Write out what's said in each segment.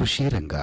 ಕೃಷಿ ರಂಗ.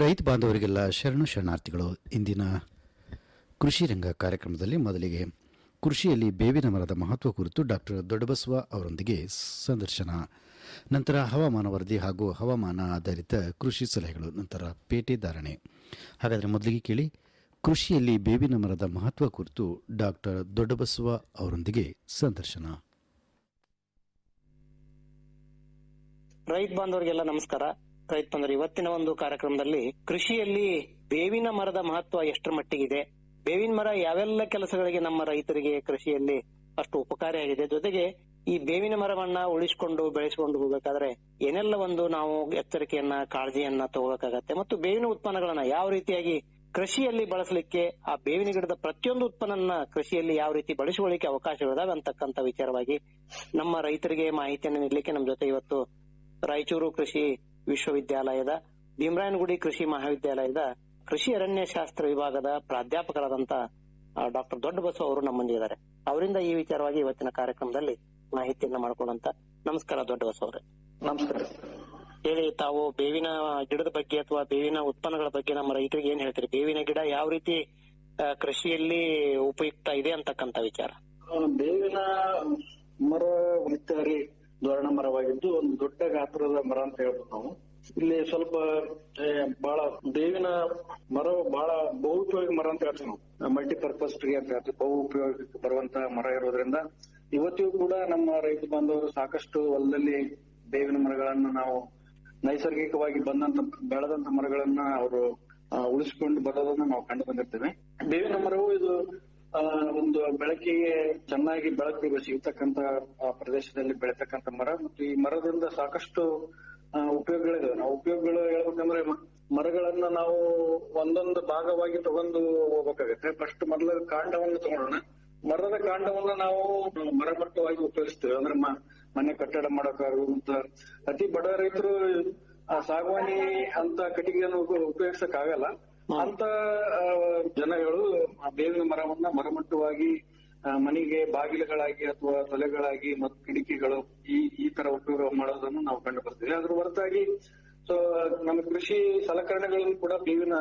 ರೈತ ಬಾಂಧವರಿಗೆಲ್ಲ ಶರಣು ಶರಣಾರ್ಥಿಗಳು. ಇಂದಿನ ಕೃಷಿ ರಂಗ ಕಾರ್ಯಕ್ರಮದಲ್ಲಿ ಮೊದಲಿಗೆ ಕೃಷಿಯಲ್ಲಿ ಬೇವಿನ ಮರದ ಮಹತ್ವ ಕುರಿತು ಡಾಕ್ಟರ್ ದೊಡ್ಡಬಸವ ಅವರೊಂದಿಗೆ ಸಂದರ್ಶನ, ನಂತರ ಹವಾಮಾನ ವರದಿ ಹಾಗೂ ಹವಾಮಾನ ಆಧಾರಿತ ಕೃಷಿ ಸಲಹೆಗಳು, ನಂತರ ಪೇಟೆ ಧಾರಣೆ. ಹಾಗಾದರೆ ಮೊದಲಿಗೆ ಕೇಳಿ ಕೃಷಿಯಲ್ಲಿ ಬೇವಿನ ಮರದ ಮಹತ್ವ ಕುರಿತು ಡಾಕ್ಟರ್ ದೊಡ್ಡಬಸವ ಅವರೊಂದಿಗೆ ಸಂದರ್ಶನ. ರೈತ ಬಾಂಧವರಿಗೆಲ್ಲ ನಮಸ್ಕಾರ. ರೈತ ಬಂಧುರು, ಇವತ್ತಿನ ಒಂದು ಕಾರ್ಯಕ್ರಮದಲ್ಲಿ ಕೃಷಿಯಲ್ಲಿ ಬೇವಿನ ಮರದ ಮಹತ್ವ ಎಷ್ಟರ ಮಟ್ಟಿಗಿದೆ, ಬೇವಿನ ಮರ ಯಾವೆಲ್ಲ ಕೆಲಸಗಳಿಗೆ ನಮ್ಮ ರೈತರಿಗೆ ಕೃಷಿಯಲ್ಲಿ ಅಷ್ಟು ಉಪಕಾರಿಯಾಗಿದೆ, ಜೊತೆಗೆ ಈ ಬೇವಿನ ಮರವನ್ನ ಉಳಿಸಿಕೊಂಡು ಬೆಳೆಸಿಕೊಂಡು ಹೋಗಬೇಕಾದ್ರೆ ಏನೆಲ್ಲ ಒಂದು ನಾವು ಎಚ್ಚರಿಕೆಯನ್ನ ಕಾಳಜಿಯನ್ನ ತಗೋಬೇಕಾಗತ್ತೆ, ಮತ್ತು ಬೇವಿನ ಉತ್ಪನ್ನಗಳನ್ನ ಯಾವ ರೀತಿಯಾಗಿ ಕೃಷಿಯಲ್ಲಿ ಬಳಸಲಿಕ್ಕೆ, ಆ ಬೇವಿನ ಗಿಡದ ಪ್ರತಿಯೊಂದು ಉತ್ಪನ್ನ ಕೃಷಿಯಲ್ಲಿ ಯಾವ ರೀತಿ ಬಳಸಿಕೊಳ್ಳಿಕ್ಕೆ ಅವಕಾಶಗಳಿದಾವೆ ಅಂತಕ್ಕಂಥ ವಿಚಾರವಾಗಿ ನಮ್ಮ ರೈತರಿಗೆ ಮಾಹಿತಿಯನ್ನು ನೀಡಲಿಕ್ಕೆ ನಮ್ಮ ಜೊತೆ ಇವತ್ತು ರಾಯಚೂರು ಕೃಷಿ ವಿಶ್ವವಿದ್ಯಾಲಯದ ಭೀಮರಾಯನಗುಡಿ ಕೃಷಿ ಮಹಾವಿದ್ಯಾಲಯದ ಕೃಷಿ ಅರಣ್ಯ ಶಾಸ್ತ್ರ ವಿಭಾಗದ ಪ್ರಾಧ್ಯಾಪಕರಾದಂತ ಡಾಕ್ಟರ್ ದೊಡ್ಡಬಸವ ಅವರು ನಮ್ಮೊಂದಿದ್ದಾರೆ. ಅವರಿಂದ ಈ ವಿಚಾರವಾಗಿ ಇವತ್ತಿನ ಕಾರ್ಯಕ್ರಮದಲ್ಲಿ ಮಾಹಿತಿಯನ್ನ ಮಾಡ್ಕೊಳ್ಳುವಂತ. ನಮಸ್ಕಾರ ದೊಡ್ಡಬಸವ ಅವರೇ. ನಮಸ್ಕಾರ. ಹೇಳಿ, ತಾವು ಬೇವಿನ ಗಿಡದ ಬಗ್ಗೆ ಅಥವಾ ಬೇವಿನ ಉತ್ಪನ್ನಗಳ ಬಗ್ಗೆ ನಮ್ಮ ರೈತರಿಗೆ ಏನ್ ಹೇಳ್ತೀರಿ? ಬೇವಿನ ಗಿಡ ಯಾವ ರೀತಿ ಕೃಷಿಯಲ್ಲಿ ಉಪಯುಕ್ತ ಇದೆ ಅಂತಕ್ಕಂತ ವಿಚಾರ. ಬೇವಿನ ಮರ ಒತ್ತಾರಿ ಧೋರಣ ಮರವಾಗಿದ್ದು ಒಂದು ದೊಡ್ಡ ಗಾತ್ರದ ಮರ ಅಂತ ಹೇಳ್ಬೋದು ನಾವು. ಇಲ್ಲಿ ಸ್ವಲ್ಪ ಬಹಳ ಬೇವಿನ ಮರ ಬಹಳ ಬಹು ಉಪಯೋಗಿ ಮರ ಅಂತ ಹೇಳ್ತೀವಿ ನಾವು. ಮಲ್ಟಿಪರ್ಪಸ್ ಟ್ರೀ ಅಂತ ಹೇಳ್ತೀವಿ. ಬಹು ಉಪಯೋಗಕ್ಕೆ ಬರುವಂತ ಮರ ಇರೋದ್ರಿಂದ ಇವತ್ತಿಗೂ ಕೂಡ ನಮ್ಮ ರೈತ ಬಾಂಧವರು ಸಾಕಷ್ಟು ಹೊಲದಲ್ಲಿ ಬೇವಿನ ಮರಗಳನ್ನ ನಾವು ನೈಸರ್ಗಿಕವಾಗಿ ಬೆಳೆದಂತ ಮರಗಳನ್ನ ಅವರು ಉಳಿಸಿಕೊಂಡು ಬರೋದನ್ನ ನಾವು ಕಂಡು ಬಂದಿರ್ತೇವೆ. ಬೇವಿನ ಮರವು ಇದು ಒಂದು ಬೆಳಕಿಗೆ ಚೆನ್ನಾಗಿ ಬೆಳಕು ಸಿಗತಕ್ಕಂತ ಪ್ರದೇಶದಲ್ಲಿ ಬೆಳೆತಕ್ಕಂತ ಮರ, ಮತ್ತು ಈ ಮರದಿಂದ ಸಾಕಷ್ಟು ಉಪಯೋಗಗಳಿದಾವೆ. ನಾವು ಉಪಯೋಗಗಳು ಹೇಳ್ಬೇಕಂದ್ರೆ ಮರಗಳನ್ನ ನಾವು ಒಂದೊಂದು ಭಾಗವಾಗಿ ತಗೊಂಡು ಹೋಗ್ಬೇಕಾಗತ್ತೆ. ಫಸ್ಟ್ ಮೊದಲ ಕಾಂಡವನ್ನು ತಗೊಳ್ಳೋಣ. ಮರದ ಕಾಂಡವನ್ನ ನಾವು ಮರಮಟ್ಟವಾಗಿ ಉಪಯೋಗಿಸ್ತೇವೆ. ಅಂದ್ರೆ ಮನೆ ಕಟ್ಟಡ ಮಾಡೋಕ್ಕಾಗಬಹುದು. ಅಂತ ಅತಿ ಬಡ ರೈತರು ಸಾಗವಾನಿ ಅಂತ ಕಟ್ಟಿಗೆಯನ್ನು ಉಪಯೋಗಿಸಕ್ ಆಗಲ್ಲ. ಅಂತ ಜನಗಳು ಬೇವಿನ ಮರವನ್ನ ಮರಮಟ್ಟವಾಗಿ ಮನೆಗೆ ಬಾಗಿಲುಗಳಾಗಿ ಅಥವಾ ತೊಲೆಗಳಾಗಿ ಮತ್ತು ಕಿಟಕಿಗಳು ಈ ತರ ಉಪಯೋಗ ಮಾಡೋದನ್ನು ನಾವು ಕಂಡು ಬರ್ತೀವಿ. ಅದ್ರ ಹೊರತಾಗಿ ನಮ್ಮ ಕೃಷಿ ಸಲಕರಣೆಗಳನ್ನು ಕೂಡ ಬೇವಿನ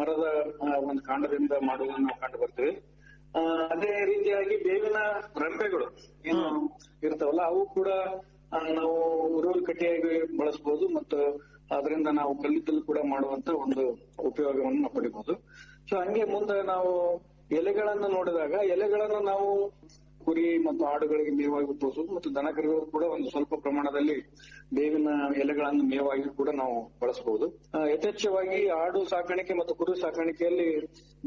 ಮರದ ಒಂದು ಕಾಂಡದಿಂದ ಮಾಡುವುದನ್ನು ನಾವು ಕಂಡು ಬರ್ತೀವಿ. ಅದೇ ರೀತಿಯಾಗಿ ಬೇವಿನ ರೆಂಬೆಗಳು ಏನು ಇರ್ತಾವಲ್ಲ, ಅವು ಕೂಡ ನಾವು ಉರುವಲು ಕಟ್ಟಿಯಾಗಿ ಬಳಸಬಹುದು, ಮತ್ತು ಅದರಿಂದ ನಾವು ಕಲ್ಲಿದ್ದಲು ಕೂಡ ಮಾಡುವಂತ ಒಂದು ಉಪಯೋಗವನ್ನು ನಾವು ಪಡಿಬಹುದು. ಸೊ ಹಂಗೆ ಮುಂದೆ ನಾವು ಎಲೆಗಳನ್ನು ನೋಡಿದಾಗ ಎಲೆಗಳನ್ನು ನಾವು ಕುರಿ ಮತ್ತು ಆಡುಗಳಿಗೆ ಮೇವಾಗಿ ಉಪಯೋಗಿಸಬಹುದು, ಮತ್ತು ದನಕರುಗಳು ಕೂಡ ಒಂದು ಸ್ವಲ್ಪ ಪ್ರಮಾಣದಲ್ಲಿ ಬೇವಿನ ಎಲೆಗಳನ್ನು ಮೇವಾಗಿ ಕೂಡ ನಾವು ಬಳಸಬಹುದು. ಯಥೇಚ್ಛವಾಗಿ ಆಡು ಸಾಕಾಣಿಕೆ ಮತ್ತು ಕುರಿ ಸಾಕಾಣಿಕೆಯಲ್ಲಿ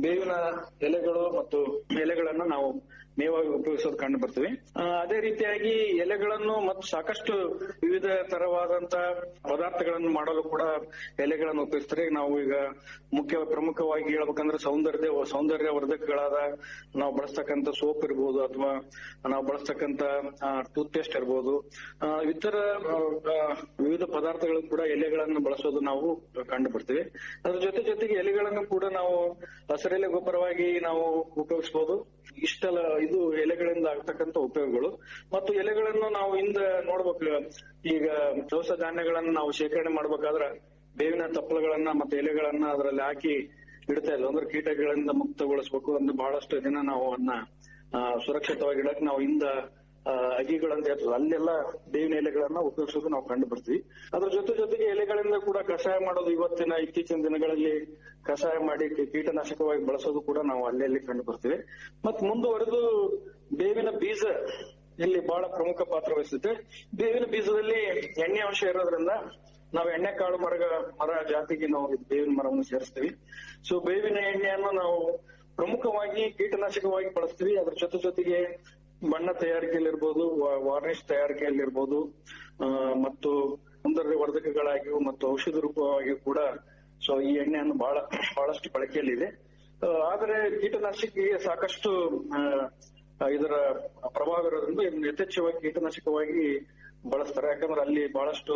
ಬೇವಿನ ಎಲೆಗಳು ಮತ್ತು ಎಲೆಗಳನ್ನು ನಾವು ಮೇವಾಗಿ ಉಪಯೋಗಿಸೋದು ಕಂಡು ಬರ್ತೀವಿ. ಅದೇ ರೀತಿಯಾಗಿ ಎಲೆಗಳನ್ನು ಮತ್ತು ಸಾಕಷ್ಟು ವಿವಿಧ ತರವಾದಂತ ಪದಾರ್ಥಗಳನ್ನು ಮಾಡಲು ಕೂಡ ಎಲೆಗಳನ್ನು ಉಪಯೋಗಿಸ್ತಾರೆ. ನಾವು ಈಗ ಪ್ರಮುಖವಾಗಿ ಹೇಳ್ಬೇಕಂದ್ರೆ ಸೌಂದರ್ಯ ವರ್ಧಕಗಳಾದ ನಾವು ಬಳಸ್ತಕ್ಕಂಥ ಸೋಪ್ ಇರ್ಬೋದು, ಅಥವಾ ನಾವು ಬಳಸ್ತಕ್ಕಂತ ಟೂತ್ ಪೇಸ್ಟ್ ಇರ್ಬೋದು, ಇತರ ವಿವಿಧ ಪದಾರ್ಥಗಳು ಕೂಡ ಎಲೆಗಳನ್ನು ಬಳಸೋದು ನಾವು ಕಂಡು ಬರ್ತೀವಿ. ಅದ್ರ ಜೊತೆಗೆ ಎಲೆಗಳನ್ನು ಕೂಡ ನಾವು ಹಸಿರೆಲೆ ಗೊಬ್ಬರವಾಗಿ ನಾವು ಉಪಯೋಗಿಸಬಹುದು. ಇಷ್ಟೆಲ್ಲ ಇದು ಎಲೆಗಳಿಂದ ಆಗ್ತಕ್ಕಂಥ ಉಪಯೋಗಗಳು. ಮತ್ತು ಎಲೆಗಳನ್ನು ನಾವು ನೋಡ್ಬೇಕು, ಈಗ ದವಸ ಧಾನ್ಯಗಳನ್ನ ನಾವು ಶೇಖರಣೆ ಮಾಡ್ಬೇಕಾದ್ರ ಬೇವಿನ ತಪ್ಪಲುಗಳನ್ನ ಮತ್ತೆ ಎಲೆಗಳನ್ನ ಅದರಲ್ಲಿ ಹಾಕಿ ಇಡ್ತಾ ಇದ್ವಿ. ಅಂದ್ರೆ ಕೀಟಗಳಿಂದ ಮುಕ್ತಗೊಳಿಸಬೇಕು ಅಂದ್ರೆ ಬಹಳಷ್ಟು ದಿನ ನಾವು ಅದನ್ನ ಸುರಕ್ಷಿತವಾಗಿ ಇಡಕ್ ನಾವು ಅಗಿಗಳಂತ ಇರ್ತದೆ ಅಲ್ಲೆಲ್ಲ ಬೇವಿನ ಎಲೆಗಳನ್ನ ಉಪಯೋಗಿಸೋದು ನಾವು ಕಂಡು ಬರ್ತೀವಿ. ಅದ್ರ ಜೊತೆಗೆ ಎಲೆಗಳಿಂದ ಕೂಡ ಕಷಾಯ ಮಾಡೋದು ಇತ್ತೀಚಿನ ದಿನಗಳಲ್ಲಿ ಕಷಾಯ ಮಾಡಿ ಕೀಟನಾಶಕವಾಗಿ ಬಳಸೋದು ಕೂಡ ನಾವು ಅಲ್ಲೆಲ್ಲಿ ಕಂಡು ಬರ್ತೀವಿ. ಮತ್ ಮುಂದುವರೆದು ಬೇವಿನ ಬೀಜ ಇಲ್ಲಿ ಬಹಳ ಪ್ರಮುಖ ಪಾತ್ರ ವಹಿಸುತ್ತೆ. ಬೇವಿನ ಬೀಜದಲ್ಲಿ ಎಣ್ಣೆ ಅಂಶ ಇರೋದ್ರಿಂದ ನಾವು ಎಣ್ಣೆ ಕಾಳು ಮರ ಜಾತಿಗೆ ನಾವು ಬೇವಿನ ಮರವನ್ನು ಸೇರಿಸ್ತೀವಿ. ಸೊ ಬೇವಿನ ಎಣ್ಣೆಯನ್ನು ನಾವು ಪ್ರಮುಖವಾಗಿ ಕೀಟನಾಶಕವಾಗಿ ಬಳಸ್ತೀವಿ. ಅದ್ರ ಜೊತೆಗೆ ಬಣ್ಣ ತಯಾರಿಕೆಯಲ್ಲಿರ್ಬೋದು, ವಾರ್ನಿಶ್ ತಯಾರಿಕೆಯಲ್ಲಿರ್ಬೋದು, ಮತ್ತು ಸೌಂದರ್ಯ ವರ್ಧಕಗಳಾಗಿಯೂ ಮತ್ತು ಔಷಧ ರೂಪವಾಗಿಯೂ ಕೂಡ ಸೊ ಈ ಎಣ್ಣೆಯನ್ನು ಬಹಳಷ್ಟು ಬಳಕೆಯಲ್ಲಿದೆ. ಆದರೆ ಕೀಟನಾಶಕಿಗೆ ಸಾಕಷ್ಟು ಇದರ ಪ್ರಭಾವ ಇರೋದ್ರಿಂದ ಇದನ್ನು ಯಥೇಚ್ಛವಾಗಿ ಕೀಟನಾಶಕವಾಗಿ ಬಳಸ್ತಾರೆ. ಯಾಕಂದ್ರೆ ಅಲ್ಲಿ ಬಹಳಷ್ಟು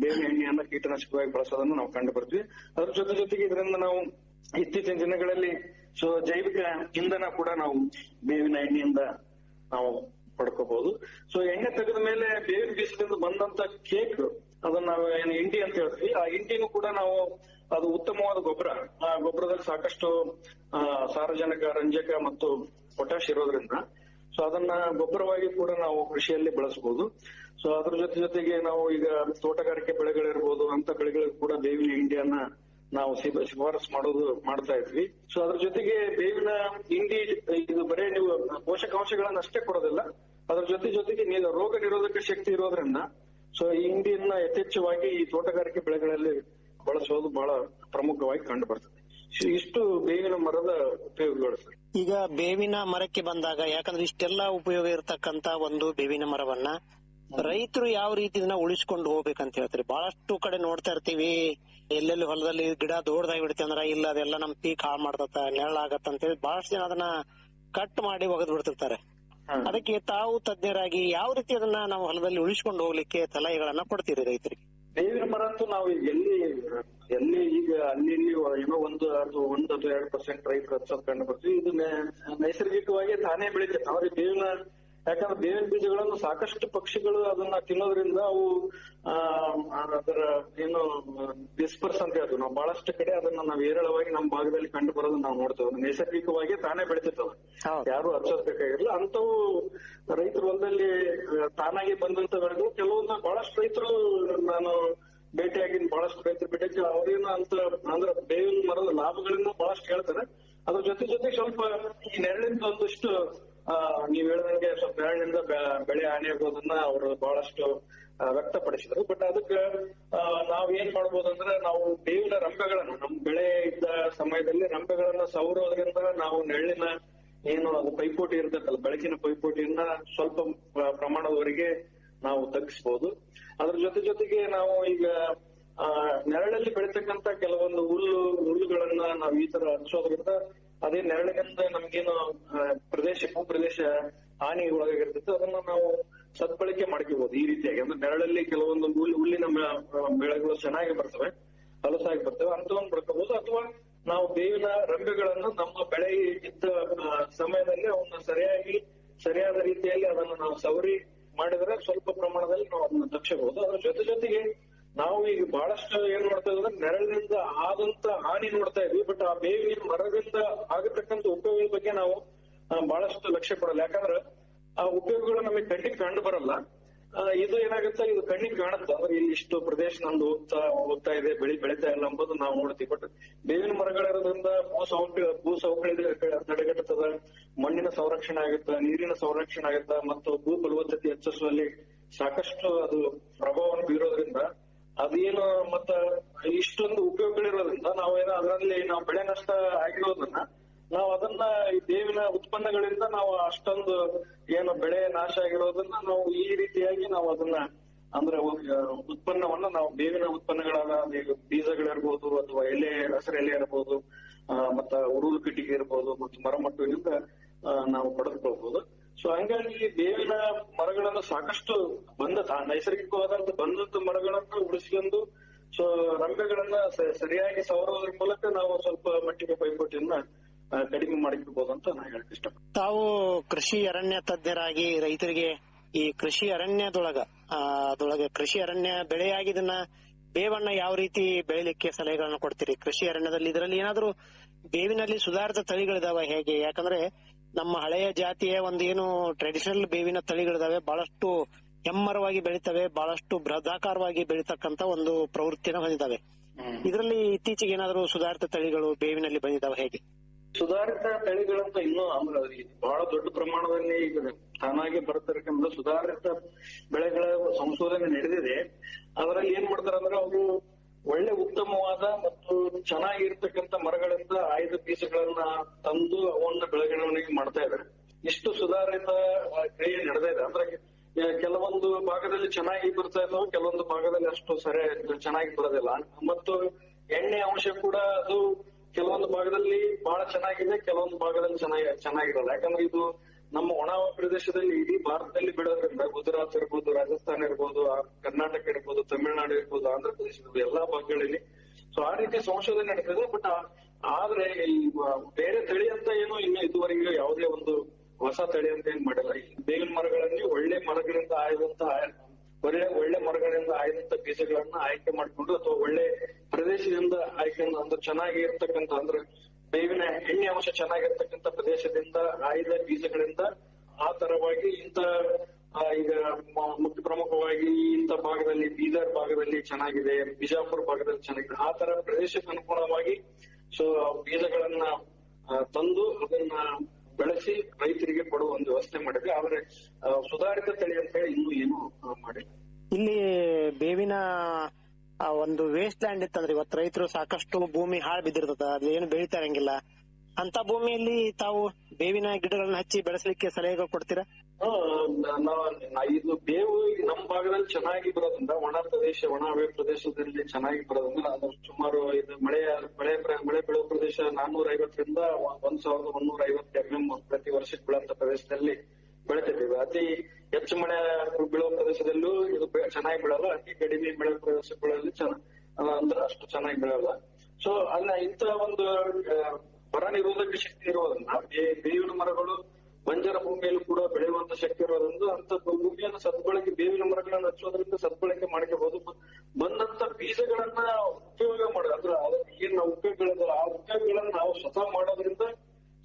ಬೇವಿನ ಎಣ್ಣೆಯನ್ನ ಕೀಟನಾಶಕವಾಗಿ ಬಳಸೋದನ್ನು ನಾವು ಕಂಡು ಬರ್ತೀವಿ. ಅದ್ರ ಜೊತೆಗೆ ಇದರಿಂದ ನಾವು ಇತ್ತೀಚಿನ ದಿನಗಳಲ್ಲಿ ಸೊ ಜೈವಿಕ ಇಂಧನ ಕೂಡ ನಾವು ಬೇವಿನ ಎಣ್ಣೆಯಿಂದ ನಾವು ಪಡ್ಕೋಬಹುದು. ಸೊ ಎಣ್ಣೆ ತೆಗೆದ ಮೇಲೆ ಬೇವಿನ ಬೀಜದಿಂದ ಬಂದಂತ ಕೇಕ್ ಅದನ್ನ ನಾವು ಏನು ಇಂಡಿ ಅಂತ ಹೇಳ್ತೀವಿ, ಆ ಇಂಡಿನೂ ಕೂಡ ನಾವು ಅದು ಉತ್ತಮವಾದ ಗೊಬ್ಬರ. ಆ ಗೊಬ್ಬರದಲ್ಲಿ ಸಾಕಷ್ಟು ಸಾರಜನಕ, ರಂಜಕ ಮತ್ತು ಪೊಟ್ಯಾಶ್ ಇರೋದ್ರಿಂದ ಸೊ ಅದನ್ನ ಗೊಬ್ಬರವಾಗಿ ಕೂಡ ನಾವು ಕೃಷಿಯಲ್ಲಿ ಬಳಸಬಹುದು. ಸೊ ಅದ್ರ ಜೊತೆಗೆ ನಾವು ಈಗ ತೋಟಗಾರಿಕೆ ಬೆಳೆಗಳಿರ್ಬೋದು ಅಂತ ಬೆಳೆಗಳಿಗೂ ಕೂಡ ಬೇವಿನ ಹಿಂಡಿಯನ್ನ ನಾವು ಶಿಫಾರಸ್ ಮಾಡ್ತಾ ಇದ್ವಿ. ಸೊ ಅದ್ರ ಜೊತೆಗೆ ಬೇವಿನ ಹಿಂಡಿ ಇದು ಬರೇ ನೀವು ಪೋಷಕಾಂಶಗಳನ್ನ ಅಷ್ಟೇ ಕೊಡೋದಿಲ್ಲ, ಅದ್ರ ಜೊತೆಗೆ ನೀವು ರೋಗ ನಿರೋಧಕ ಶಕ್ತಿ ಇರೋದ್ರಿಂದ ಸೊ ಈ ಹಿಂಡಿಯನ್ನ ಯಥೇಚ್ಛವಾಗಿ ಈ ತೋಟಗಾರಿಕೆ ಬೆಳೆಗಳಲ್ಲಿ ಬಳಸೋದು ಬಹಳ ಪ್ರಮುಖವಾಗಿ ಕಂಡು ಬರ್ತದೆ. ಇಷ್ಟು ಬೇವಿನ ಮರದ ಉಪಯೋಗಗಳು ಸರ್. ಈಗ ಬೇವಿನ ಮರಕ್ಕೆ ಬಂದಾಗ, ಯಾಕಂದ್ರೆ ಇಷ್ಟೆಲ್ಲ ಉಪಯೋಗ ಇರತಕ್ಕಂತ ಒಂದು ಬೇವಿನ ಮರವನ್ನ ರೈತರು ಯಾವ ರೀತಿ ಇದನ್ನ ಉಳಿಸ್ಕೊಂಡು ಹೋಗ್ಬೇಕಂತ ಹೇಳ್ತಾರೆ. ಬಹಳಷ್ಟು ಕಡೆ ನೋಡ್ತಾ ಇರ್ತೀವಿ, ಎಲ್ಲೆಲ್ಲಿ ಹೊಲದಲ್ಲಿ ಗಿಡ ದೊಡ್ಡದಾಗಿ ಬಿಡುತ್ತೆ ಅಂದ್ರ ಇಲ್ಲ ಅದೆಲ್ಲ ನಮ್ ಪೀಕ್ ಹಾಳು ಮಾಡ್ತತ್ತ, ನೆರಳಾಗತ್ತ ಅಂತ ಹೇಳಿ ಬಹಳಷ್ಟು ಜನ ಅದನ್ನ ಕಟ್ ಮಾಡಿ ಒಗದ್ ಬಿಡ್ತಿರ್ತಾರೆ. ಅದಕ್ಕೆ ತಾವು ತಜ್ಞರಾಗಿ ಯಾವ ರೀತಿ ಅದನ್ನ ನಾವು ಹೊಲದಲ್ಲಿ ಉಳಿಸ್ಕೊಂಡು ಹೋಗ್ಲಿಕ್ಕೆ ಸಲಹೆಗಳನ್ನ ಕೊಡ್ತೀರಿ ರೈತರಿಗೆ? ಬೇವಿನ ಮರ ಅಂತೂ ನಾವು ಎಲ್ಲಿ ಈಗ ಅಲ್ಲಿ ಏನೋ 1 ಅಥವಾ 2% ರೈತರು ಹಚ್ಚೋದ್ ಕಂಡು ಬರ್ತೀವಿ. ಇದು ನೈಸರ್ಗಿಕವಾಗಿ ತಾನೇ ಬೆಳಿತೈತೆ. ಅವ್ರಿಗೆ ಯಾಕಂದ್ರೆ ಬೇವಿನ ಬೀಜಗಳನ್ನು ಸಾಕಷ್ಟು ಪಕ್ಷಿಗಳು ಅದನ್ನ ತಿನ್ನೋದ್ರಿಂದ ಅವು ಅದರ ಏನು ಡಿಸ್ಪರ್ಸ್ ಅಂತ ಹೇಳ್ತೀವಿ ನಾವು. ಬಹಳಷ್ಟು ಕಡೆ ಅದನ್ನ ನಾವು ಹೇರಳವಾಗಿ ನಮ್ಮ ಭಾಗದಲ್ಲಿ ಕಂಡು ಬರೋದನ್ನ ನಾವು ನೋಡ್ತೇವೆ. ನೈಸರ್ಗಿಕವಾಗಿ ತಾನೇ ಬೆಳಿತಿರ್ತವೆ, ಯಾರು ಹಚ್ಚೋದ್ ಬೇಕಾಗಿರಲಿಲ್ಲ. ಅಂತವು ರೈತರ ಹೊಲದಲ್ಲಿ ತಾನಾಗಿ ಬಂದಂತ ಬೆಳೆಗಳು ಕೆಲವೊಂದು ಬಹಳಷ್ಟು ರೈತರು ನಾನು ಬಹಳಷ್ಟು ರೈತರು ಭೇಟಿಯಾಗಿ ಅವ್ರೇನು ಅಂತ ಅಂದ್ರೆ ಬೇವಿನ ಮರದ ಲಾಭಗಳನ್ನ ಬಹಳಷ್ಟು ಹೇಳ್ತಾರೆ. ಅದ್ರ ಜೊತೆ ಸ್ವಲ್ಪ ಈ ನೆರಳಿಂದ ಒಂದಿಷ್ಟು ನೀವ್ ಹೇಳ್ದಂಗೆ ಸ್ವಲ್ಪ ನೆರಳಿನಿಂದ ಬೆಳೆ ಹಾನಿ ಆಗೋದನ್ನ ಅವರು ಬಹಳಷ್ಟು ವ್ಯಕ್ತಪಡಿಸಿದ್ರು. ಬಟ್ ಅದಕ್ಕೆ ನಾವ್ ಏನ್ ಮಾಡ್ಬೋದು ಅಂದ್ರೆ ನಾವು ಬೇವಿನ ರಂಬೆಗಳನ್ನ ನಮ್ ಬೆಳೆ ಇದ್ದ ಸಮಯದಲ್ಲಿ ರಂಬೆಗಳನ್ನ ಸವರೋದ್ರಿಂದ ನಾವು ನೆರಳಿನ ಏನು ಅದು ಪೈಪೋಟಿ ಇರ್ತೈತಲ್ಲ, ಬೆಳಕಿನ ಪೈಪೋಟಿಯನ್ನ ಸ್ವಲ್ಪ ಪ್ರಮಾಣದವರೆಗೆ ನಾವು ತಗ್ಗಿಸಬಹುದು. ಅದ್ರ ಜೊತೆಗೆ ನಾವು ಈಗ ನೆರಳಲ್ಲಿ ಬೆಳೀತಕ್ಕಂತ ಕೆಲವೊಂದು ಹುಲ್ಲುಗಳನ್ನ ನಾವು ಈ ತರ ಹಚ್ಚೋದ್ರಿಂದ ಅದೇ ನೆರಳಿನಿಂದ ನಮ್ಗೇನು ಭೂಪ್ರದೇಶ ಹಾನಿ ಒಳಗಾಗಿರ್ತೈತೆ ಅದನ್ನ ನಾವು ಸದ್ಬಳಕೆ ಮಾಡ್ಕೋಬಹುದು ಈ ರೀತಿಯಾಗಿ. ಅಂದ್ರೆ ನೆರಳಲ್ಲಿ ಕೆಲವೊಂದು ಹುಲ್ಲಿನ ಬೆಳೆಗಳು ಚೆನ್ನಾಗಿ ಬರ್ತವೆ, ಹಲಸಾಗಿ ಬರ್ತವೆ, ಅಂತವನ್ನ ಪಡ್ಕೋಬಹುದು. ಅಥವಾ ನಾವು ಬೇವಿನ ರಂಬೆಗಳನ್ನು ನಮ್ಮ ಬೆಳೆ ಇದ್ದ ಸಮಯದಲ್ಲಿ ಅವನ್ನ ಸರಿಯಾದ ರೀತಿಯಲ್ಲಿ ಅದನ್ನು ನಾವು ಸವರಿ ಮಾಡಿದ್ರೆ ಸ್ವಲ್ಪ ಪ್ರಮಾಣದಲ್ಲಿ ನಾವು ಅದನ್ನ ತಪ್ಪಿಸಬಹುದು. ಅದ್ರ ಜೊತೆಗೆ ನಾವು ಈಗ ಬಹಳಷ್ಟು ಏನ್ ಮಾಡ್ತಾ ಇದ್ರೆ ನೆರಳಿನಿಂದ ಆದಂತ ಹಾನಿ ನೋಡ್ತಾ ಇದ್ವಿ. ಬಟ್ ಆ ಬೇವಿನ ಮರದಿಂದ ಆಗತಕ್ಕಂತ ಉಪಯೋಗದ ಬಗ್ಗೆ ನಾವು ಬಹಳಷ್ಟು ಲಕ್ಷ್ಯ ಕೊಡಲ್ಲ. ಯಾಕಂದ್ರೆ ಆ ಉಪಯೋಗಗಳು ನಮಗೆ ಕಣ್ಣಿಗೆ ಕಂಡು ಬರಲ್ಲ. ಇದು ಏನಾಗುತ್ತೆ, ಇದು ಕಣ್ಣಿಗೆ ಕಾಣುತ್ತೆ. ಅಂದ್ರೆ ಇಲ್ಲಿ ಇಷ್ಟು ಪ್ರದೇಶ ನಂದು ಹೋಗ್ತಾ ಇದೆ, ಬೆಳೀತಾ ಇಲ್ಲ ಎಂಬುದು ನಾವು ನೋಡ್ತೀವಿ. ಬಟ್ ಬೇವಿನ ಮರಗಳಿರೋದ್ರಿಂದ ಭೂ ಸವಕಳಿ ತಡೆಗಟ್ಟುತ್ತದೆ, ಮಣ್ಣಿನ ಸಂರಕ್ಷಣೆ ಆಗುತ್ತೆ, ನೀರಿನ ಸಂರಕ್ಷಣೆ ಆಗುತ್ತೆ, ಮತ್ತು ಭೂ ಫಲವತ್ತತೆ ಹೆಚ್ಚಿಸುವಲ್ಲಿ ಸಾಕಷ್ಟು ಅದು ಪ್ರಭಾವವನ್ನು ಬೀರೋದ್ರಿಂದ ಅದೇನು ಮತ್ತ ಇಷ್ಟೊಂದು ಉಪಯೋಗಗಳಿರೋದ್ರಿಂದ ನಾವೇನೋ ಅದರಲ್ಲಿ ನಾವು ಬೆಳೆ ನಷ್ಟ ಆಗಿರೋದನ್ನ ನಾವು ಅದನ್ನ ಈ ಬೇವಿನ ಉತ್ಪನ್ನಗಳಿಂದ ನಾವು ಅಷ್ಟೊಂದು ಏನು ಬೆಳೆ ನಾಶ ಆಗಿರೋದನ್ನ ನಾವು ಈ ರೀತಿಯಾಗಿ ನಾವು ಅದನ್ನ ಅಂದ್ರೆ ಉತ್ಪನ್ನವನ್ನ ನಾವು ಬೇವಿನ ಉತ್ಪನ್ನಗಳಾದ ಬೀಜಗಳಿರ್ಬೋದು ಅಥವಾ ಹಸಿರು ಎಲೆ ಇರ್ಬೋದು, ಮತ್ತ ಉರುಳು ಕಟ್ಟಿಗೆ ಇರ್ಬೋದು ಮತ್ತು ಮರಮಟ್ಟುವಿನಿಂದ ನಾವು ಪಡೆದುಕೊಳ್ಬಹುದು. ಸೊ ಹಂಗಾಗಿ ಬೇವಿನ ಮರಗಳನ್ನ ಸಾಕಷ್ಟು ನೈಸರ್ಗಿಕವಾದಂತ ಬಂದಂತ ಮರಗಳನ್ನ ಉಳಿಸ್ಕೊಂಡು ಸೊ ರಂಬೆಗಳನ್ನ ಸರಿಯಾಗಿ ಸವರೋದ್ರ ಮೂಲಕ ನಾವು ಸ್ವಲ್ಪ ಮಟ್ಟಿಗೆ ಪೈಪೋಟಿಯನ್ನ ಕಡಿಮೆ ಮಾಡಿರ್ಬೋದು ಅಂತ ನಾನು ಹೇಳಕ್ ಇಷ್ಟಪಡ್ತೀನಿ. ತಾವು ಕೃಷಿ ಅರಣ್ಯ ತಜ್ಞರಾಗಿ ರೈತರಿಗೆ ಈ ಕೃಷಿ ಅರಣ್ಯ ಬೆಳೆಯಾಗಿ ಇದನ್ನ ಬೇವನ್ನ ಯಾವ ರೀತಿ ಬೆಳಿಲಿಕ್ಕೆ ಸಲಹೆಗಳನ್ನ ಕೊಡ್ತೀರಿ? ಕೃಷಿ ಅರಣ್ಯದಲ್ಲಿ ಇದರಲ್ಲಿ ಏನಾದ್ರು ಬೇವಿನಲ್ಲಿ ಸುಧಾರಿತ ತಳಿಗಳಿದಾವ ಹೇಗೆ? ಯಾಕಂದ್ರೆ ನಮ್ಮ ಹಳೆಯ ಜಾತಿಯ ಒಂದು ಏನು ಟ್ರೆಡಿಷನಲ್ ಬೇವಿನ ತಳಿಗಳಿದಾವೆ, ಬಹಳಷ್ಟು ಹೆಮ್ಮರವಾಗಿ ಬೆಳಿತವೆ, ಬಹಳಷ್ಟು ಬೃಹದಾಕಾರವಾಗಿ ಬೆಳಿತಕ್ಕಂತ ಒಂದು ಪ್ರವೃತ್ತಿನ ಹೊಂದಿದಾವೆ. ಇದರಲ್ಲಿ ಇತ್ತೀಚೆಗೆ ಏನಾದ್ರು ಸುಧಾರಿತ ತಳಿಗಳು ಬೇವಿನಲ್ಲಿ ಬಂದಿದಾವ ಹೇಗೆ? ಸುಧಾರಿತ ತಳಿಗಳಂತ ಇನ್ನೂ ಬಹಳ ದೊಡ್ಡ ಪ್ರಮಾಣದಲ್ಲಿ ಈಗ ತಾನಾಗಿ ಬರತಕ್ಕಂಥ ಸುಧಾರಿತ ಬೆಳೆಗಳ ಸಂಶೋಧನೆ ನಡೆದಿದೆ. ಅದರಲ್ಲಿ ಏನ್ ಮಾಡ್ತಾರೆ ಅಂದ್ರೆ ಅವರು ಒಳ್ಳೆ ಉತ್ತಮವಾದ ಮತ್ತು ಚೆನ್ನಾಗಿರ್ತಕ್ಕಂಥ ಮರಗಳಿಂದ ಆಯ್ದ ಬೀಜಗಳನ್ನ ತಂದು ಅವನ್ನ ಬೆಳವಣಿಗೆ ಮಾಡ್ತಾ ಇದ್ದಾರೆ. ಇಷ್ಟು ಸುಧಾರಿತ ಕ್ರಿಯೆ ನಡೆದಿದೆ. ಅಂದ್ರೆ ಕೆಲವೊಂದು ಭಾಗದಲ್ಲಿ ಚೆನ್ನಾಗಿ ಬರ್ತಾ ಇದ್ದಾವೆ, ಕೆಲವೊಂದು ಭಾಗದಲ್ಲಿ ಅಷ್ಟು ಚೆನ್ನಾಗಿ ಬರೋದಿಲ್ಲ. ಮತ್ತು ಎಣ್ಣೆ ಅಂಶ ಕೂಡ ಅದು ಕೆಲವೊಂದು ಭಾಗದಲ್ಲಿ ಬಹಳ ಚೆನ್ನಾಗಿದೆ, ಕೆಲವೊಂದು ಭಾಗದಲ್ಲಿ ಚೆನ್ನಾಗಿರಲ್ಲ. ಯಾಕಂದ್ರೆ ಇದು ನಮ್ಮ ಒಣ ಪ್ರದೇಶದಲ್ಲಿ ಇಡೀ ಭಾರತದಲ್ಲಿ ಬೆಳೆಯೋದ್ರಿಂದ ಗುಜರಾತ್ ಇರ್ಬೋದು, ರಾಜಸ್ಥಾನ ಇರ್ಬೋದು, ಕರ್ನಾಟಕ ಇರ್ಬೋದು, ತಮಿಳುನಾಡು ಇರ್ಬೋದು, ಆಂಧ್ರ ಪ್ರದೇಶ ಇರ್ಬೋದು, ಎಲ್ಲಾ ಭಾಗಗಳಲ್ಲಿ ಸೊ ಆ ರೀತಿ ಸಂಶೋಧನೆ ನಡೀತದೆ. ಬಟ್ ಆದ್ರೆ ಈ ಬೇರೆ ತಳಿ ಅಂತ ಏನು ಇನ್ನು ಇದುವರೆಗೆ ಯಾವುದೇ ಒಂದು ಹೊಸ ತಳಿ ಅಂತ ಏನ್ ಮಾಡಿಲ್ಲ. ಈ ಬೇವಿನ ಮರಗಳಲ್ಲಿ ಒಳ್ಳೆ ಮರಗಳಿಂದ ಆಯ್ದಂತ ಬೀಜಗಳನ್ನ ಆಯ್ಕೆ ಮಾಡ್ಕೊಂಡು ಅಥವಾ ಒಳ್ಳೆ ಪ್ರದೇಶದಿಂದ ಆಯ್ಕೆ ಅಂದ್ರೆ ಚೆನ್ನಾಗಿ ಇರ್ತಕ್ಕಂಥ ಅಂದ್ರೆ ಬೇವಿನ ಎಣ್ಣೆ ಅಂಶ ಚೆನ್ನಾಗಿರ್ತಕ್ಕಂಥ ಪ್ರದೇಶದಿಂದ ಆಯ್ದ ಬೀಜಗಳಿಂದ ಆ ತರವಾಗಿ ಈಗ ಮುಖ್ಯ ಪ್ರಮುಖವಾಗಿ ಇಂಥ ಭಾಗದಲ್ಲಿ ಬೀದರ್ ಭಾಗದಲ್ಲಿ ಚೆನ್ನಾಗಿದೆ, ಬಿಜಾಪುರ ಭಾಗದಲ್ಲಿ ಚೆನ್ನಾಗಿದೆ, ಆ ತರ ಪ್ರದೇಶಕ್ಕೆ ಅನುಗುಣವಾಗಿ ಸೊ ಬೀಜಗಳನ್ನ ತಂದು ಅದನ್ನ ಬೆಳೆಸಿ ರೈತರಿಗೆ ಕೊಡುವ ಒಂದು ವ್ಯವಸ್ಥೆ ಮಾಡಿದೆ. ಆದ್ರೆ ಸುಧಾರಿತ ತಳಿ ಅಂತ ಹೇಳಿ ಇನ್ನೂ ಏನು ಮಾಡಿಲ್ಲ. ಇಲ್ಲಿ ಬೇವಿನ ಒಂದು ವೇಸ್ಟ್ ಲ್ಯಾಂಡ್ ಇತ್ತಂದ್ರೆ ಇವತ್ತು ರೈತರು ಸಾಕಷ್ಟು ಭೂಮಿ ಹಾಳು ಬಿದ್ದಿರ್ತದ, ಅಲ್ಲಿ ಏನು ಬೆಳೀತಾ ಇರಂಗಿಲ್ಲ. ಅಂತ ಭೂಮಿಯಲ್ಲಿ ತಾವು ಬೇವಿನ ಗಿಡಗಳನ್ನ ಹಚ್ಚಿ ಬೆಳೆಸಲಿಕ್ಕೆ ಸಲಹೆಗಳು ಕೊಡ್ತೀರಾ? ಇದು ಬೇವು ನಮ್ಮ ಭಾಗದಲ್ಲಿ ಚೆನ್ನಾಗಿ ಬರೋದ್ರಿಂದ ಒಣ ಹವೆ ಪ್ರದೇಶದಲ್ಲಿ ಚೆನ್ನಾಗಿ ಬರೋದ್ರಿಂದ ಅದು ಸುಮಾರು ಇದು ಮಳೆ ಬೀಳುವ ಪ್ರದೇಶ 450ರಿಂದ 1150 mm ಪ್ರತಿ ವರ್ಷಕ್ಕೆ ಬೀಳಂತ ಪ್ರದೇಶದಲ್ಲಿ ಬೆಳೆತಿದ್ದೀವಿ. ಅತಿ ಹೆಚ್ಚು ಮಳೆ ಬೀಳುವ ಪ್ರದೇಶದಲ್ಲೂ ಇದು ಚೆನ್ನಾಗಿ ಬೀಳಲ್ಲ, ಅತಿ ಕಡಿಮೆ ಬೆಳೆ ಪ್ರದೇಶಗಳಲ್ಲಿ ಅಂದ್ರೆ ಅಷ್ಟು ಚೆನ್ನಾಗಿ ಬೀಳಲ್ಲ. ಸೊ ಅಲ್ಲ ಇಂತ ಒಂದು ಬರ ನಿರೋಧಕ ಶಕ್ತಿ ಇರೋದ್ರಿಂದ ಬೇವಿನ ಮರಗಳು ಬಂಜರ ಭೂಮಿಯಲ್ಲೂ ಕೂಡ ಬೆಳೆಯುವಂತ ಶಕ್ತಿ ಇರೋದ್ರಿಂದ ಅಂತ ಭೂಮಿಯನ್ನು ಸದ್ಬಳಕೆ ಬೇವಿನ ಮರಗಳನ್ನ ಹಚ್ಚೋದ್ರಿಂದ ಸದ್ಬಳಕೆ ಮಾಡ್ಕೋಬಹುದು. ಬಂದಂತ ಬೀಜಗಳನ್ನ ಉಪಯೋಗ ಮಾಡೋದು ಅಂದ್ರೆ ಏನ್ ಉಪಯೋಗಗಳದ ಆ ಉಪಯೋಗಗಳನ್ನ ನಾವು ಸ್ವತಃ ಮಾಡೋದ್ರಿಂದ